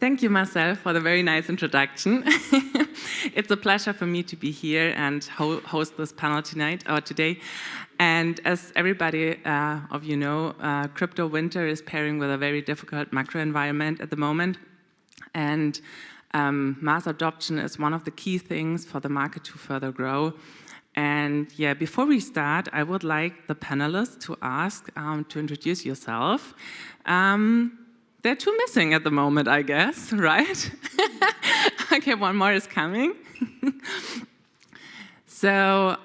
Thank you, Marcel, for the very nice introduction. It's a pleasure for me to be here and host this panel today. And as everybody of you know, crypto winter is pairing with a very difficult macro environment at the moment. And mass adoption is one of the key things for the market to further grow. And yeah, before we start, I would like the panelists to ask to introduce yourself. There are two missing at the moment, I guess, right? Okay, one more is coming. So,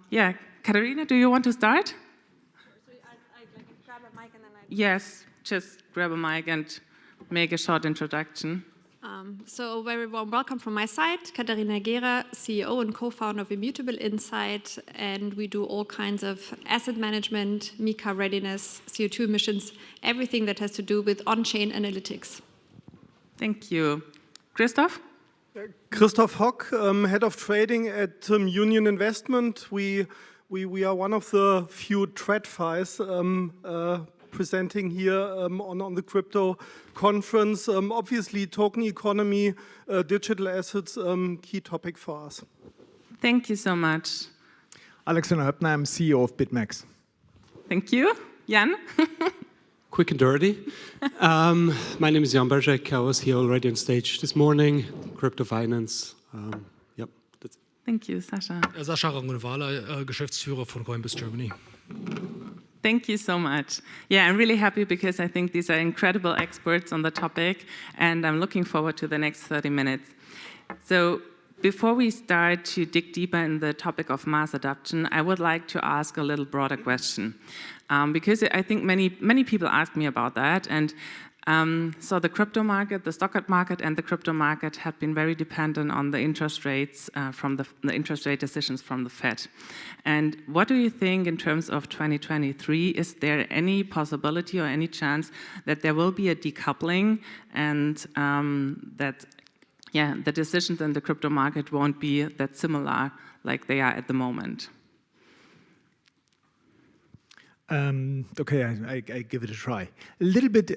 yeah, Katharina, do you want to start? So I grab a mic and then Yes, just grab a mic and make a short introduction. So very warm welcome from my side, Katharina Gera, CEO and co-founder of Immutable Insight, and we do all kinds of asset management, MiCA readiness, CO2 emissions, everything that has to do with on-chain analytics. Thank you. Christoph? Christoph Hock, head of trading at Union Investment. We are one of the few TradFis presenting here on the crypto conference. Obviously, token economy, digital assets, key topic for us. Thank you so much. Alexander Höppner, I'm CEO of BitMEX. Thank you. Jan? Quick and dirty. My name is Jan Berzek. I was here already on stage this morning. Crypto finance. Yep. That's it. Thank you, Sascha. Sascha Rangunewala, Geschäftsführer von Coinbase Germany. Thank you so much. Yeah, I'm really happy because I think these are incredible experts on the topic, and I'm looking forward to the next 30 minutes. So before we start to dig deeper in the topic of mass adoption, I would like to ask a little broader question, because I think many people ask me about that. And so the crypto market, the stock market, and the crypto market have been very dependent on the interest rates from the interest rate decisions from the Fed. And what do you think in terms of 2023? Is there any possibility or any chance that there will be a decoupling and that the decisions in the crypto market won't be that similar like they are at the moment? Okay, I give it a try. A little bit,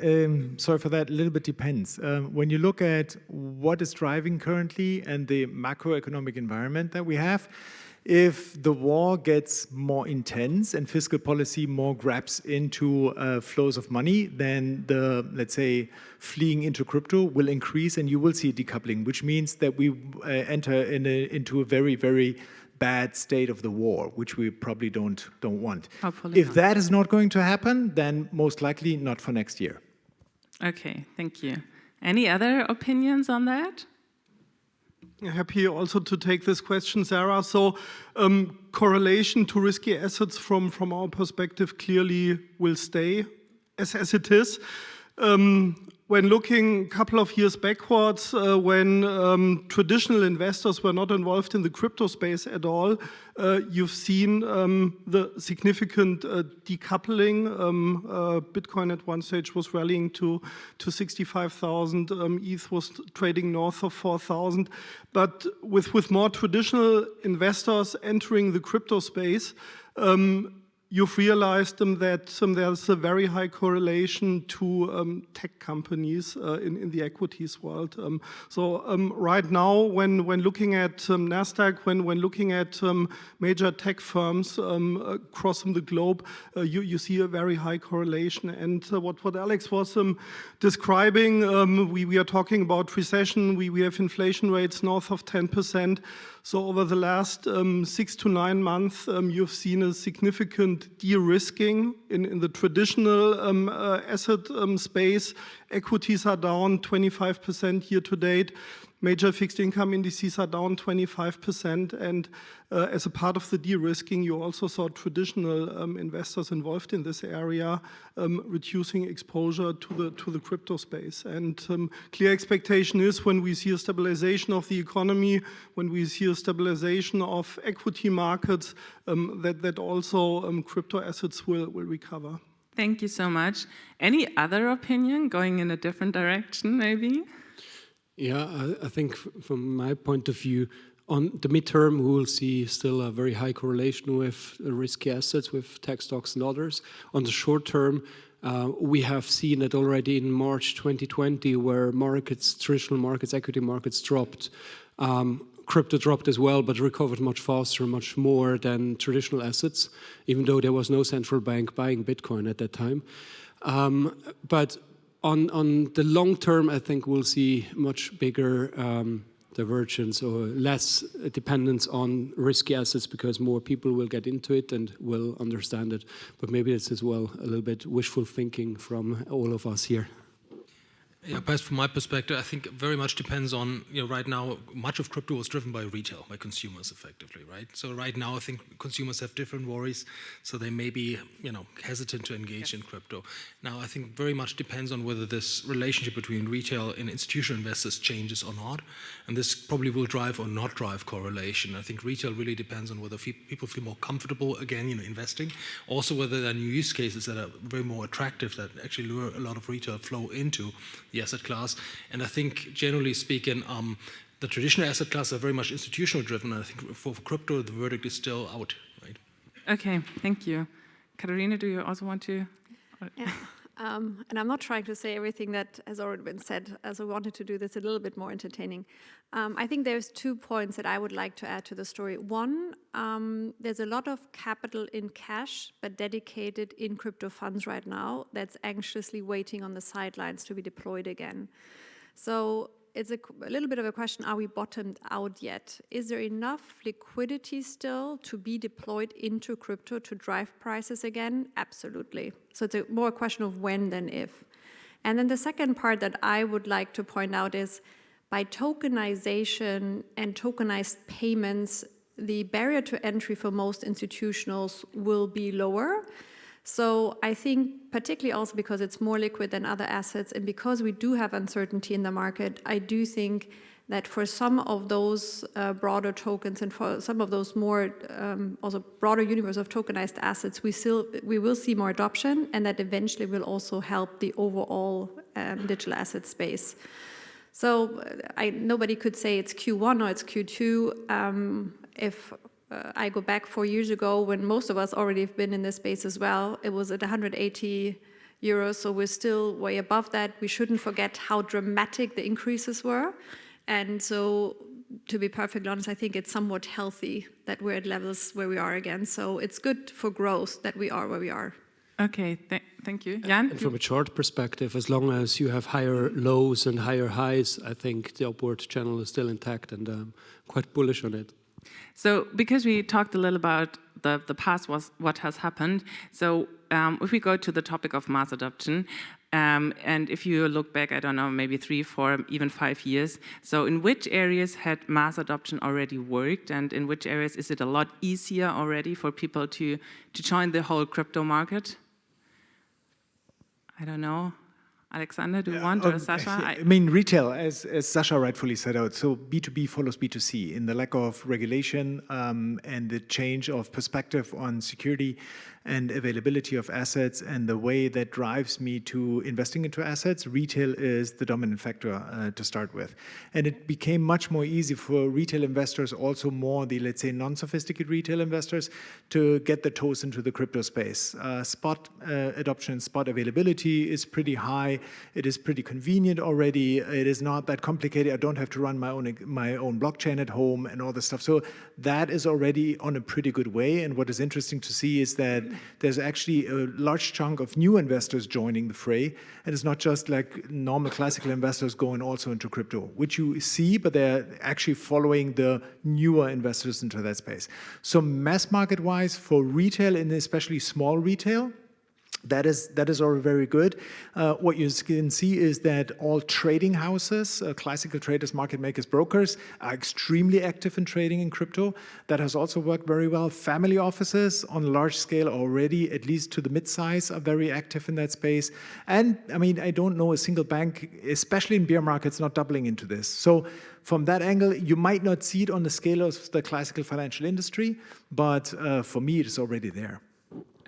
sorry for that, a little bit depends. When you look at what is driving currently and the macroeconomic environment that we have, if the war gets more intense and fiscal policy more grabs into flows of money, then the, let's say, fleeing into crypto will increase and you will see a decoupling, which means that we enter into a very, very bad state of the war, which we probably don't want. Hopefully if not. that is not going to happen, then most likely not for next year. Okay, thank you. Any other opinions on that? Happy also to take this question, Sarah. So correlation to risky assets from our perspective clearly will stay as it is. When looking a couple of years backwards, when traditional investors were not involved in the crypto space at all, you've seen the significant decoupling. Bitcoin at one stage was rallying to 65,000. ETH was trading north of 4,000. But with more traditional investors entering the crypto space, you've realized that there's a very high correlation to tech companies in the equities world. So right now, when looking at Nasdaq, when looking at major tech firms across the globe, you see a very high correlation. And what Alex was describing, we are talking about recession. We have inflation rates north of 10%. So over the last 6 to 9 months, you've seen a significant de-risking in the traditional asset space. Equities are down 25% year to date. Major fixed income indices are down 25%. And as a part of the de-risking, you also saw traditional investors involved in this area reducing exposure to the crypto space. And clear expectation is when we see a stabilization of the economy, when we see a stabilization of equity markets, that also crypto assets will recover. Thank you so much. Any other opinion going in a different direction, maybe? Yeah, I think from my point of view, on the midterm, we will see still a very high correlation with risky assets, with tech stocks and others. On the short term, We have seen it already in March 2020, where traditional markets, equity markets dropped. Crypto dropped as well, but recovered much faster, much more than traditional assets, even though there was no central bank buying Bitcoin at that time. But on the long term, I think we'll see much bigger divergence or less dependence on risky assets because more people will get into it and will understand it. But maybe it's as well a little bit wishful thinking from all of us here. Yeah, perhaps from my perspective, I think very much depends on, right now, much of crypto was driven by retail, by consumers effectively, right? So right now, I think consumers have different worries, so they may be, hesitant to engage in crypto. Now, I think very much depends on whether this relationship between retail and institutional investors changes or not, and this probably will drive or not drive correlation. I think retail really depends on whether people feel more comfortable, again, investing, also whether there are new use cases that are very more attractive that actually lure a lot of retail flow into the asset class. And I think, generally speaking, the traditional asset classes are very much institutional driven. I think for crypto, the verdict is still out, right? Okay, thank you. Katharina, do you also want to? Yeah. And I'm not trying to say everything that has already been said, as I wanted to do this a little bit more entertaining. I think there's 2 points that I would like to add to the story. One, there's a lot of capital in cash, but dedicated in crypto funds right now that's anxiously waiting on the sidelines to be deployed again. So it's a little bit of a question, are we bottomed out yet? Is there enough liquidity still to be deployed into crypto to drive prices again? Absolutely. So it's more a question of when than if. And then the second part that I would like to point out is by tokenization and tokenized payments, the barrier to entry for most institutionals will be lower. So I think particularly also because it's more liquid than other assets and because we do have uncertainty in the market, I do think that for some of those broader tokens and for some of those more also broader universe of tokenized assets, we will see more adoption, and that eventually will also help the overall digital asset space. So nobody could say it's Q1 or it's Q2. If I go back 4 years ago when most of us already have been in this space as well, it was at 180 euros, so we're still way above that. We shouldn't forget how dramatic the increases were. And so, to be perfectly honest, I think it's somewhat healthy that we're at levels where we are again. So it's good for growth that we are where we are. Okay, thank you. Jan? And from a chart perspective, as long as you have higher lows and higher highs, I think the upward channel is still intact, and I'm quite bullish on it. So because we talked a little about the past, what has happened, so if we go to the topic of mass adoption, and if you look back, I don't know, maybe 3, 4, even 5 years, so in which areas had mass adoption already worked, and in which areas is it a lot easier already for people to join the whole crypto market? I don't know. Alexander, do you want, or Sasha? I mean, retail, as Sasha rightfully said out, so B2B follows B2C. In the lack of regulation and the change of perspective on security and availability of assets and the way that drives me to investing into assets, retail is the dominant factor to start with. And it became much more easy for retail investors, also more the, let's say, non-sophisticated retail investors, to get their toes into the crypto space. Spot adoption, spot availability is pretty high. It is pretty convenient already. It is not that complicated. I don't have to run my own blockchain at home and all this stuff. So that is already on a pretty good way. And what is interesting to see is that there's actually a large chunk of new investors joining the fray. And it's not just like normal classical investors going also into crypto, which you see, but they're actually following the newer investors into that space. So mass market wise for retail and especially small retail, that is already very good. What you can see is that all trading houses, classical traders, market makers, brokers, are extremely active in trading in crypto. That has also worked very well. Family offices on a large scale already, at least to the mid-size, are very active in that space. And I mean, I don't know a single bank, especially in bear markets, not doubling into this. So from that angle, you might not see it on the scale of the classical financial industry, but for me, it is already there.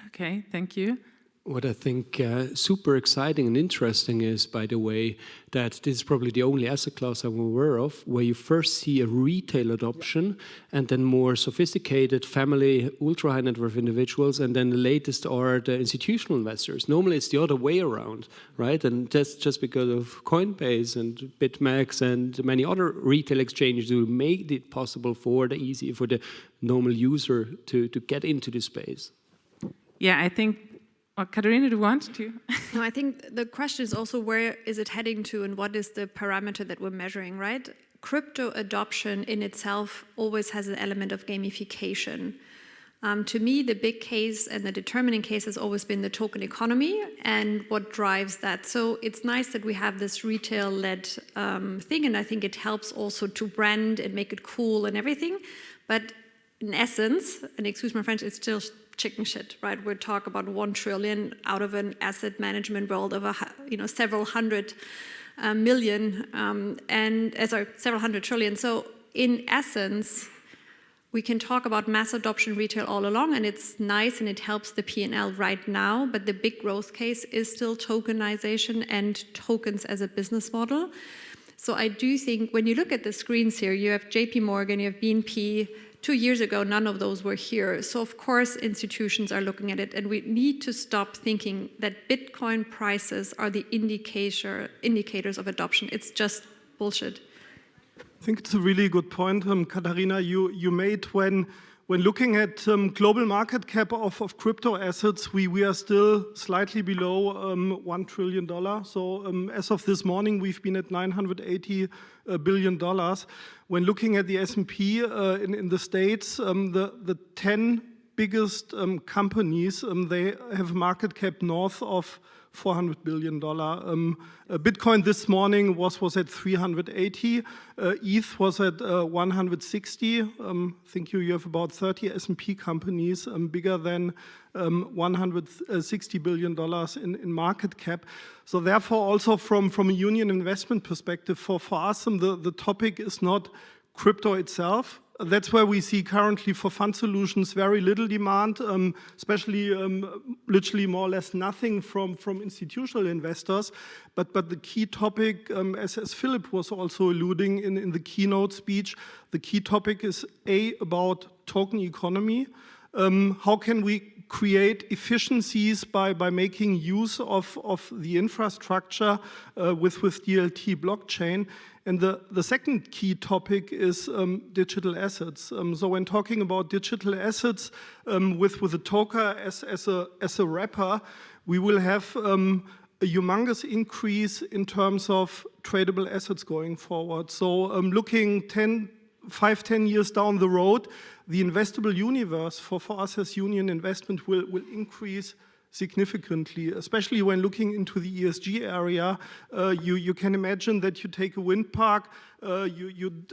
Okay, thank you. What I think super exciting and interesting is, by the way, that this is probably the only asset class I'm aware of where you first see a retail adoption and then more sophisticated family, ultra high net worth individuals, and then the latest are the institutional investors. Normally it's the other way around, right? And that's just because of Coinbase and BitMEX and many other retail exchanges who made it possible for the normal user to get into this space. Yeah, I think. Katharina, do you want to? No, I think the question is also where is it heading to and what is the parameter that we're measuring, right? Crypto adoption in itself always has an element of gamification. To me, the big case and the determining case has always been the token economy and what drives that. So it's nice that we have this retail-led thing, and I think it helps also to brand and make it cool and everything. But in essence, and excuse my French, it's still chicken shit, right? We're talking about 1 trillion out of an asset management world of several hundred million several hundred trillion. So in essence, we can talk about mass adoption retail all along, and it's nice and it helps the P&L right now, but the big growth case is still tokenization and tokens as a business model. So I do think when you look at the screens here, you have JP Morgan, you have BNP. 2 years ago, none of those were here. So of course, institutions are looking at it, and we need to stop thinking that Bitcoin prices are the indicators of adoption. It's just bullshit. I think it's a really good point, Katharina, you made when looking at global market cap of crypto assets, we are still slightly below $1 trillion. So as of this morning, we've been at $980 billion. When looking at the S&P in the States, the 10 biggest companies, they have a market cap north of $400 billion. Bitcoin this morning was at 380. ETH was at 160. I think you have about 30 S&P companies bigger than $160 billion in market cap. So therefore, also from a union investment perspective, for us, the topic is not crypto itself. That's where we see currently for fund solutions very little demand, especially literally more or less nothing from institutional investors. But the key topic, as Philip was also alluding in the keynote speech, the key topic is about token economy. How can we create efficiencies by making use of the infrastructure with DLT blockchain? And the second key topic is digital assets. So when talking about digital assets with a token as a wrapper, we will have a humongous increase in terms of tradable assets going forward. So looking 5-10 years down the road, the investable universe for us as union investment will increase significantly, especially when looking into the ESG area. You can imagine that you take a wind park, you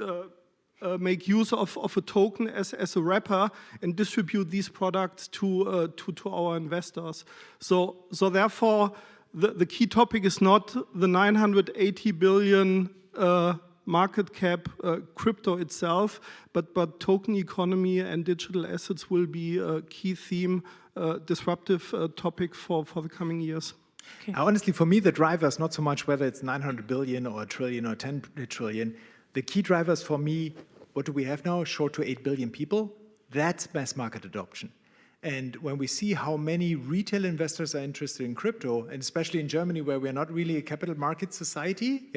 make use of a token as a wrapper and distribute these products to our investors. So therefore, the key topic is not the 980 billion market cap crypto itself, but token economy and digital assets will be a key theme, disruptive topic for the coming years. Okay. Honestly, for me, the driver is not so much whether it's 900 billion or a trillion or 10 trillion. The key drivers for me, what do we have now? Short to 8 billion people. That's mass market adoption. And when we see how many retail investors are interested in crypto, and especially in Germany, where we're not really a capital market society,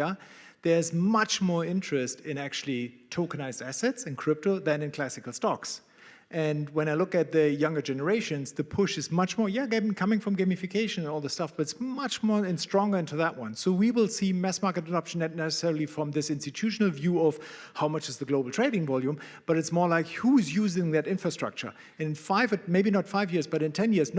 there's much more interest in actually tokenized assets and crypto than in classical stocks. And when I look at the younger generations, the push is much more, coming from gamification and all the stuff, but it's much more and stronger into that one. So we will see mass market adoption not necessarily from this institutional view of how much is the global trading volume, but it's more like who's using that infrastructure. And in 5, maybe not 5 years, but in 10 years,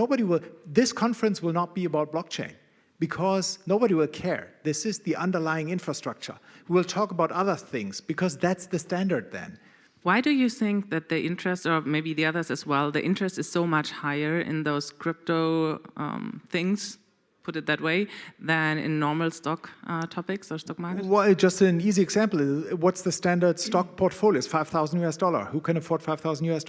this conference will not be about blockchain, because nobody will care. This is the underlying infrastructure. We'll talk about other things because that's the standard then. Why do you think that the interest, or maybe the others as well, the interest is so much higher in those crypto things, put it that way, than in normal stock topics or stock market? Well, just an easy example. What's the standard stock portfolio? It's $5,000 US. Who can afford $5,000 US?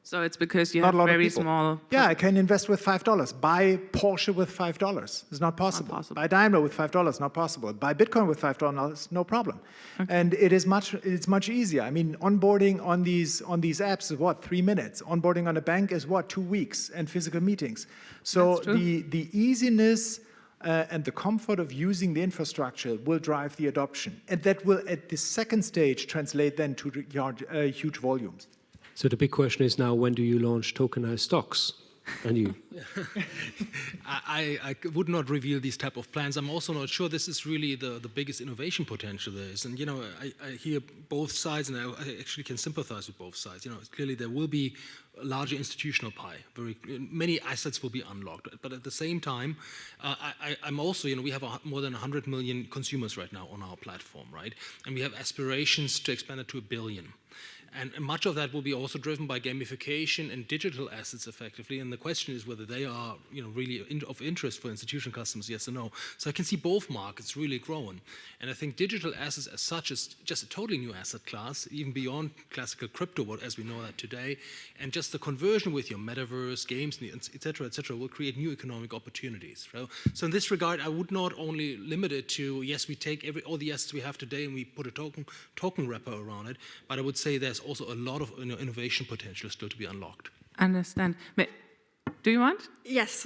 So it's because you Not have a lot of very people. small... Yeah, I can invest with $5. Buy Porsche with $5. It's not possible. possible. Buy Daimler with $5. Not possible. Buy Bitcoin with $5. No problem. Okay. And it's much easier. I mean, onboarding on these apps is what, 3 minutes. Onboarding on a bank is what, 2 weeks, and physical meetings. So the easiness and the comfort of using the infrastructure will drive the adoption, and that will, at the second stage, translate then to huge volumes. So the big question is now, when do you launch tokenized stocks? And you? I would not reveal these type of plans. I'm also not sure this is really the biggest innovation potential there is. And, you know, I hear both sides, and I actually can sympathize with both sides. You know, clearly there will be a larger institutional pie. Many assets will be unlocked. But at the same time, I'm also, you know, we have more than 100 million consumers right now on our platform, right? And we have aspirations to expand it to 1 billion. And much of that will be also driven by gamification and digital assets effectively. And the question is whether they are, you know, really of interest for institutional customers, yes or no. So I can see both markets really growing. And I think digital assets as such is just a totally new asset class, even beyond classical crypto, as we know that today. And just the conversion with your metaverse, games, et cetera, will create new economic opportunities. Right? So in this regard, I would not only limit it to, yes, we take all the assets we have today and we put a token wrapper around it, but I would say there's also a lot of innovation potential still to be unlocked. Understand. But do you want? Yes.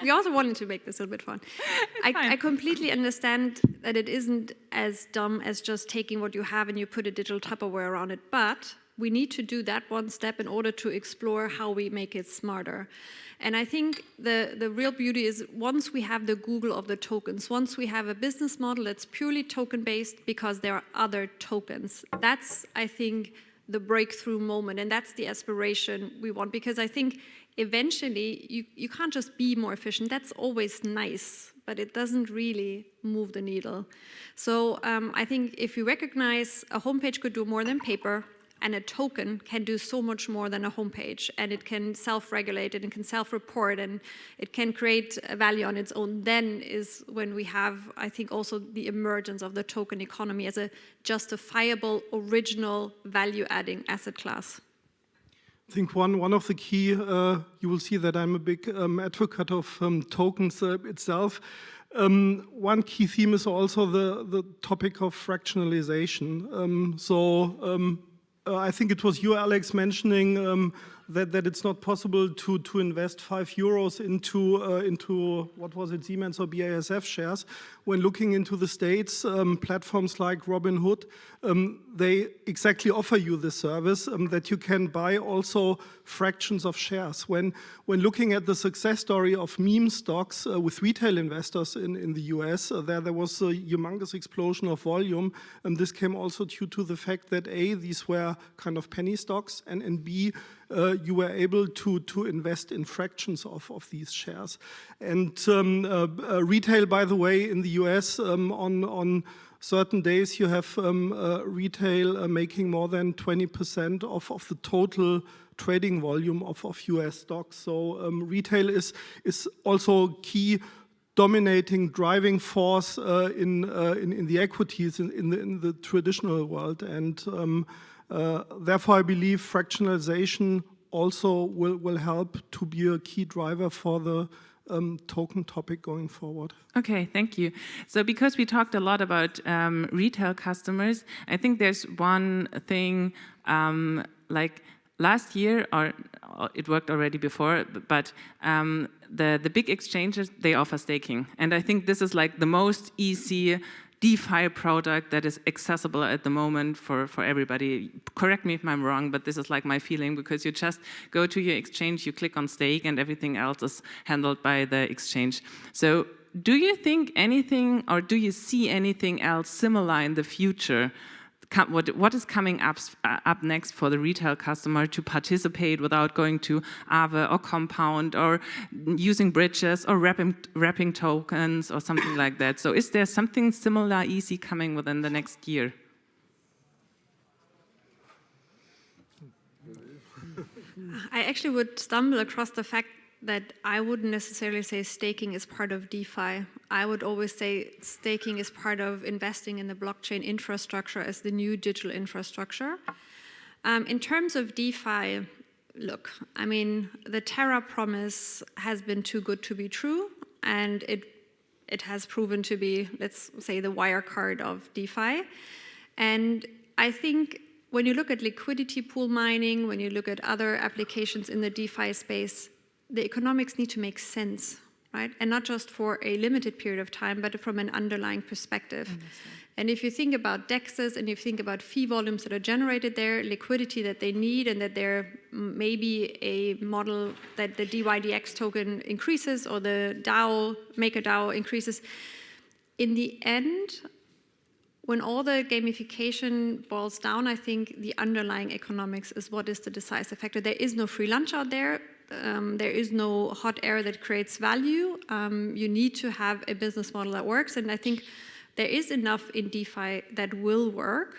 We also wanted to make this a little bit fun. I completely understand that it isn't as dumb as just taking what you have and you put a digital Tupperware around it, but we need to do that one step in order to explore how we make it smarter. And I think the real beauty is once we have the Google of the tokens, once we have a business model that's purely token-based because there are other tokens, that's, I think, the breakthrough moment, and that's the aspiration we want, because I think eventually you can't just be more efficient. That's always nice, but it doesn't really move the needle. So I think if you recognize a homepage could do more than paper, and a token can do so much more than a homepage, and it can self-regulate, and it can self-report, and it can create a value on its own, then is when we have, I think, also the emergence of the token economy as a justifiable, original, value-adding asset class. I think one of the key, you will see that I'm a big advocate of tokens itself. One key theme is also the topic of fractionalization. I think it was you, Alex, mentioning that it's not possible to invest €5 into what was it, Siemens or BASF shares. When looking into the States, platforms like Robinhood, they exactly offer you the service that you can buy also fractions of shares. When looking at the success story of meme stocks with retail investors in the US, there was a humongous explosion of volume. This came also due to the fact that A, these were kind of penny stocks, and B, you were able to invest in fractions of these shares. And retail, by the way, in the US, on certain days you have retail making more than 20% of the total trading volume of US stocks. So retail is also key dominating driving force in the equities in the traditional world. And therefore, I believe fractionalization also will help to be a key driver for the token topic going forward. Okay, thank you. So because we talked a lot about retail customers, I think there's one thing like last year, or it worked already before, but the big exchanges, they offer staking. And I think this is like the most easy DeFi product that is accessible at the moment for everybody. Correct me if I'm wrong, but this is like my feeling, because you just go to your exchange, you click on stake, and everything else is handled by the exchange. So do you think anything, or do you see anything else similar in the future? What is coming up next for the retail customer to participate without going to Aave or Compound or using bridges or wrapping tokens or something like that? So is there something similar, easy coming within the next year? I actually would stumble across the fact that I wouldn't necessarily say staking is part of DeFi. I would always say staking is part of investing in the blockchain infrastructure as the new digital infrastructure. In terms of DeFi, look, I mean, the Terra promise has been too good to be true, and it has proven to be, let's say, the wire card of DeFi. And I think when you look at liquidity pool mining, when you look at other applications in the DeFi space, the economics need to make sense, right? And not just for a limited period of time, but from an underlying perspective. And if you think about DEXs and if you think about fee volumes that are generated there, liquidity that they need, and that there may be a model that the DYDX token increases or the DAO, MakerDAO increases, in the end, when all the gamification boils down, I think the underlying economics is what is the decisive factor. There is no free lunch out there. There is no hot air that creates value. You need to have a business model that works, and I think there is enough in DeFi that will work,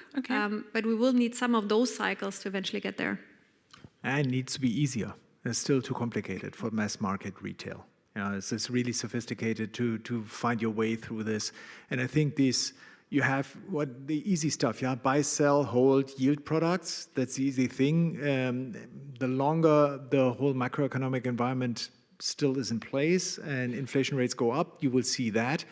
but we will need some of those cycles to eventually get there. And it needs to be easier. It's still too complicated for mass market retail. You know, it's really sophisticated to find your way through this. And I think you have the easy stuff, buy, sell, hold, yield products. That's the easy thing. The longer the whole macroeconomic environment still is in place and inflation rates go up, you will see that.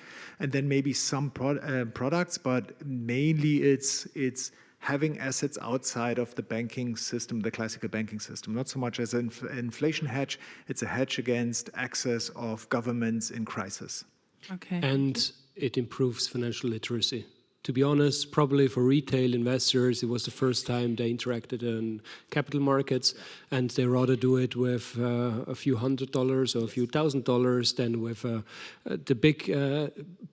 And then maybe some products, but mainly it's having assets outside of the banking system, the classical banking system. Not so much as an inflation hedge, it's a hedge against access of governments in crisis. Okay. And it improves financial literacy. To be honest, probably for retail investors, it was the first time they interacted in capital markets, and they rather do it with a few $100 or a few $1,000 than with the big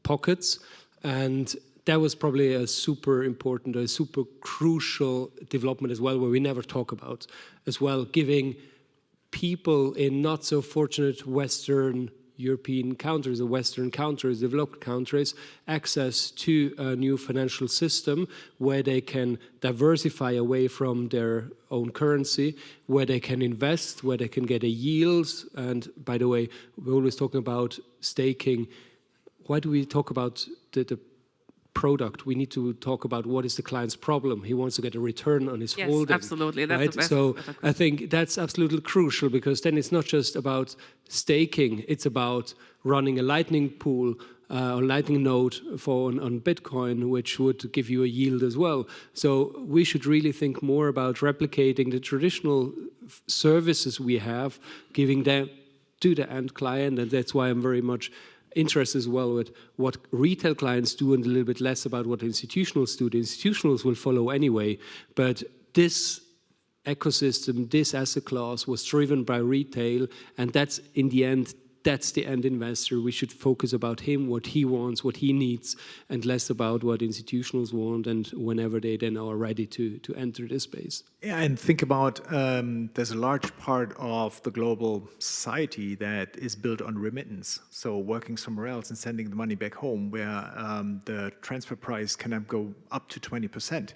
pockets. And that was probably a super important, a super crucial development as well, where we never talk about as well, giving people in not so fortunate Western European countries or Western countries, developed countries, access to a new financial system where they can diversify away from their own currency, where they can invest, where they can get a yield. And by the way, we're always talking about staking. Why do we talk about the product? We need to talk about what is the client's problem. He wants to get a return on his holding. Yes, absolutely. That's right? the best. So I think that's absolutely crucial, because then it's not just about staking, it's about running a Lightning pool or Lightning node on Bitcoin, which would give you a yield as well. So we should really think more about replicating the traditional services we have, giving them to the end client, and that's why I'm very much interested as well with what retail clients do and a little bit less about what institutionals do. The institutionals will follow anyway, but this ecosystem, this asset class was driven by retail, and that's in the end, that's the end investor. We should focus about him, what he wants, what he needs, and less about what institutionals want and whenever they then are ready to enter this space. Yeah, and think about, there's a large part of the global society that is built on remittance. So working somewhere else and sending the money back home, where the transfer price can go up to 20%.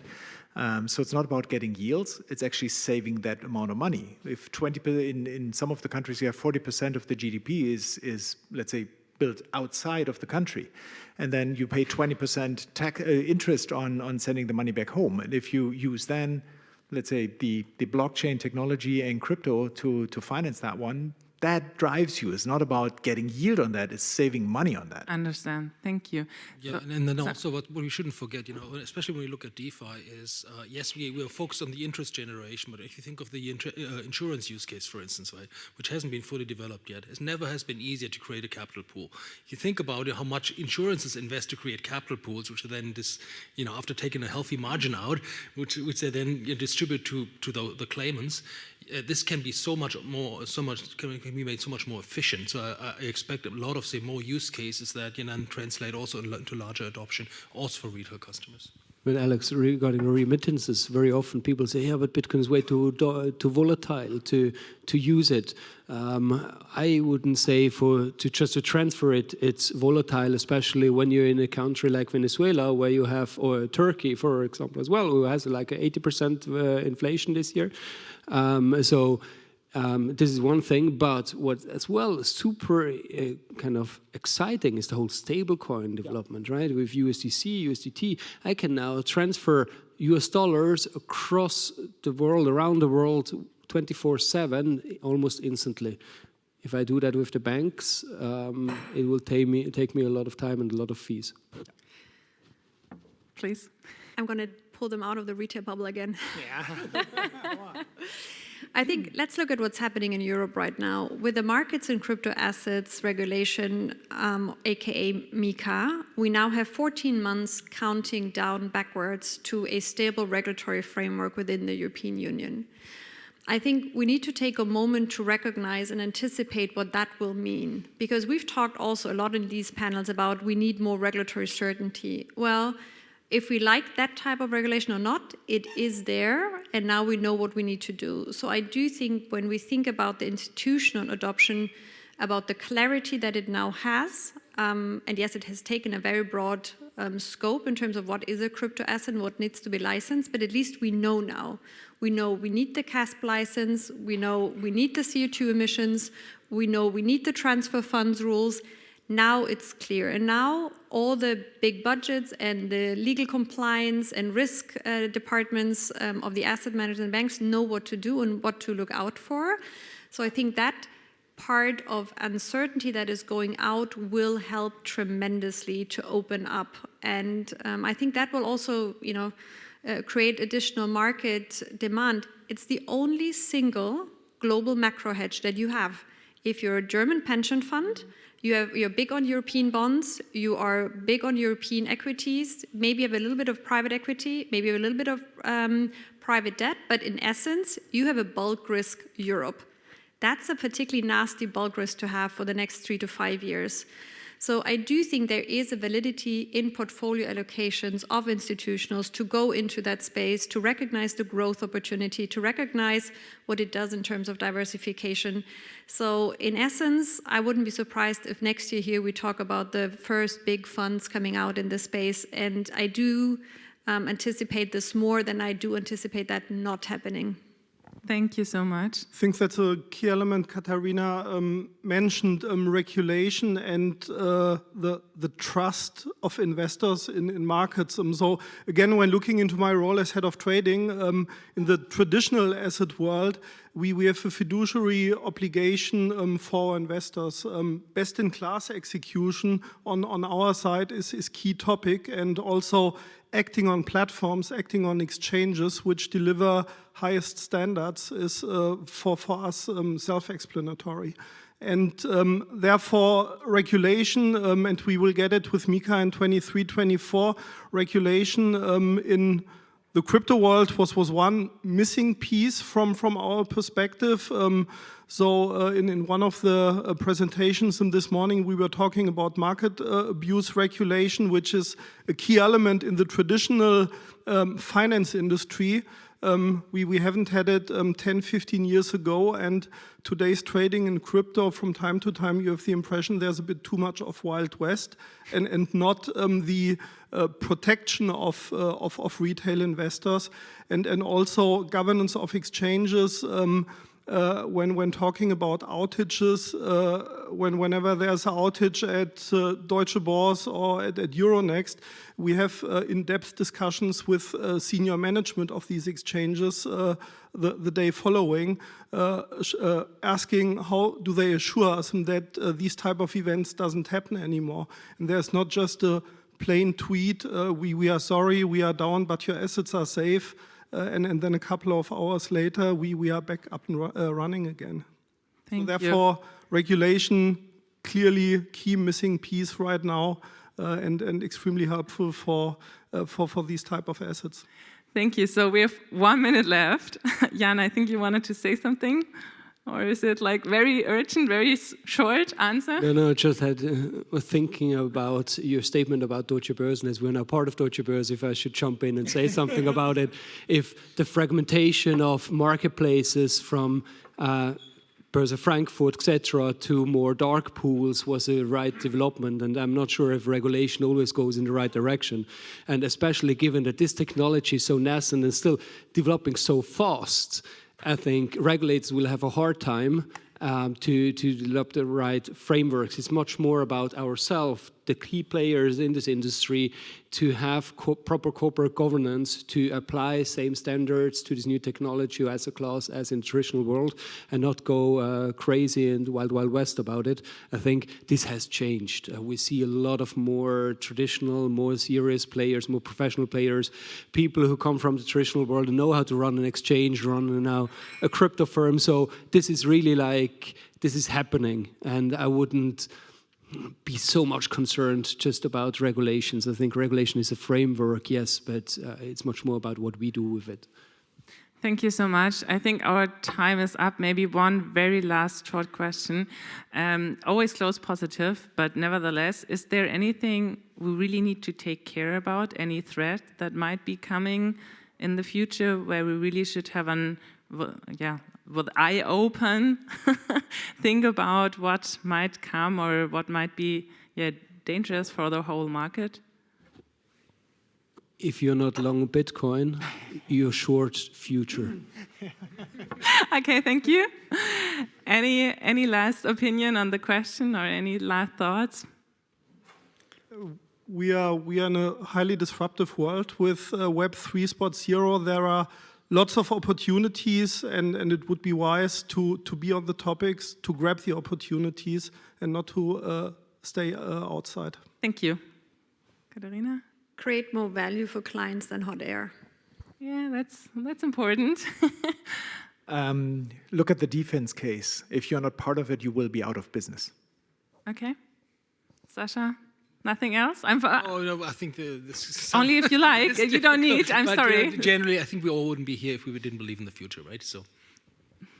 So it's not about getting yields, it's actually saving that amount of money. If 20%, in some of the countries you have 40% of the GDP is let's say, built outside of the country, and then you pay 20% interest on sending the money back home. And if you use then, let's say, the blockchain technology and crypto to finance that one, that drives you. It's not about getting yield on that, it's saving money on that. I understand. Thank you. Yeah, and then also what we shouldn't forget, especially when we look at DeFi, is yes, we are focused on the interest generation, but if you think of the insurance use case, for instance, right, which hasn't been fully developed yet, it never has been easier to create a capital pool. You think about how much insurances invest to create capital pools, which are then after taking a healthy margin out, which they then distribute to the claimants. This can be can be made so much more efficient. So I expect a lot of more use cases that then translate also into larger adoption, also for retail customers. Well, Alex, regarding remittances, very often people say, yeah, but Bitcoin is way too volatile to use it. I wouldn't say just to transfer it, it's volatile, especially when you're in a country like Venezuela, where you have, or Turkey, for example, as well, who has like 80% inflation this year. This is one thing, but what as well is super kind of exciting is the whole stablecoin development, right? With USDC, USDT, I can now transfer US dollars across the world, around the world, 24/7, almost instantly. If I do that with the banks, it will take me a lot of time and a lot of fees. Please. I'm going to pull them out of the retail bubble again. I think let's look at what's happening in Europe right now. With the markets and crypto assets regulation, aka MiCA, we now have 14 months counting down backwards to a stable regulatory framework within the European Union. I think we need to take a moment to recognize and anticipate what that will mean, because we've talked also a lot in these panels about we need more regulatory certainty. Well, if we like that type of regulation or not, it is there, and now we know what we need to do. So I do think when we think about the institutional adoption, about the clarity that it now has, and yes, it has taken a very broad scope in terms of what is a crypto asset and what needs to be licensed, but at least we know now. We know we need the CASP license, we know we need the CO2 emissions, we know we need the transfer funds rules. Now it's clear, and now all the big budgets and the legal compliance and risk departments of the asset managers and banks know what to do and what to look out for. So I think that part of uncertainty that is going out will help tremendously to open up, and I think that will also, create additional market demand. It's the only single global macro hedge that you have. If you're a German pension fund, you're big on European bonds, you are big on European equities, maybe you have a little bit of private equity, maybe you have a little bit of private debt, but in essence, you have a bulk risk Europe. That's a particularly nasty bulk risk to have for the next 3 to 5 years. So I do think there is a validity in portfolio allocations of institutionals to go into that space, to recognize the growth opportunity, to recognize what it does in terms of diversification. So in essence, I wouldn't be surprised if next year here we talk about the first big funds coming out in this space. And I do anticipate this more than I do anticipate that not happening. Thank you so much. I think that's a key element Katharina mentioned, regulation and the trust of investors in markets. So again, when looking into my role as head of trading, in the traditional asset world, we have a fiduciary obligation for investors. Best-in-class execution on our side is key topic, and also acting on platforms, acting on exchanges which deliver highest standards is for us self-explanatory. And therefore regulation, and we will get it with MiCA in 23-24, regulation in the crypto world was one missing piece from our perspective. So in one of the presentations this morning, we were talking about market abuse regulation, which is a key element in the traditional finance industry. We haven't had it 10, 15 years ago, and today's trading in crypto, from time to time, you have the impression there's a bit too much of Wild West and not the protection of retail investors, and also governance of exchanges. When talking about outages, whenever there's an outage at Deutsche Börse or at Euronext, we have in-depth discussions with senior management of these exchanges the day following, asking how do they assure us that these type of events doesn't happen anymore. And there's not just a plain tweet, we are sorry, we are down, but your assets are safe. And then a couple of hours later, we are back up and running again. Thank you. Therefore, regulation, clearly key missing piece right now, and extremely helpful for these type of assets. Thank you. So we have 1 minute left. Jan, I think you wanted to say something? Or is it like very urgent, very short answer? No, just was thinking about your statement about Deutsche Börse, and as we're now part of Deutsche Börse, if I should jump in and say something about it. If the fragmentation of marketplaces from Börse Frankfurt, etc., to more dark pools was a right development, and I'm not sure if regulation always goes in the right direction. And especially given that this technology is so nascent and still developing so fast, I think regulators will have a hard time to develop the right frameworks. It's much more about ourselves the key players in this industry to have proper corporate governance, to apply same standards to this new technology as a class as in the traditional world, and not go crazy and wild west about it. I think this has changed. We see a lot of more traditional, more serious players, more professional players, people who come from the traditional world and know how to run an exchange, run now a crypto firm. So this is really like, this is happening, and I wouldn't be so much concerned just about regulations. I think regulation is a framework, yes, but it's much more about what we do with it. Thank you so much. I think our time is up. Maybe one very last short question. Always close positive, but nevertheless, is there anything we really need to take care about, any threat that might be coming in the future where we really should have with eye open, think about what might come or what might be dangerous for the whole market? If you're not long Bitcoin, you're short future. Okay, thank you. Any last opinion on the question or any last thoughts? We are in a highly disruptive world with Web 3.0. There are lots of opportunities, and it would be wise to be on the topics, to grab the opportunities, and not to stay outside. Thank you. Katharina? Create more value for clients than hot air. Yeah, that's important. Look at the defense case. If you're not part of it, you will be out of business. Okay. Sasha? Nothing else? Oh, no, I think this only if you like. You don't need. I'm sorry. Generally, I think we all wouldn't be here if we didn't believe in the future, right? So,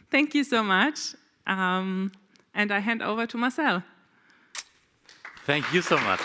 thank you so much. And I hand over to Marcel. Thank you so much.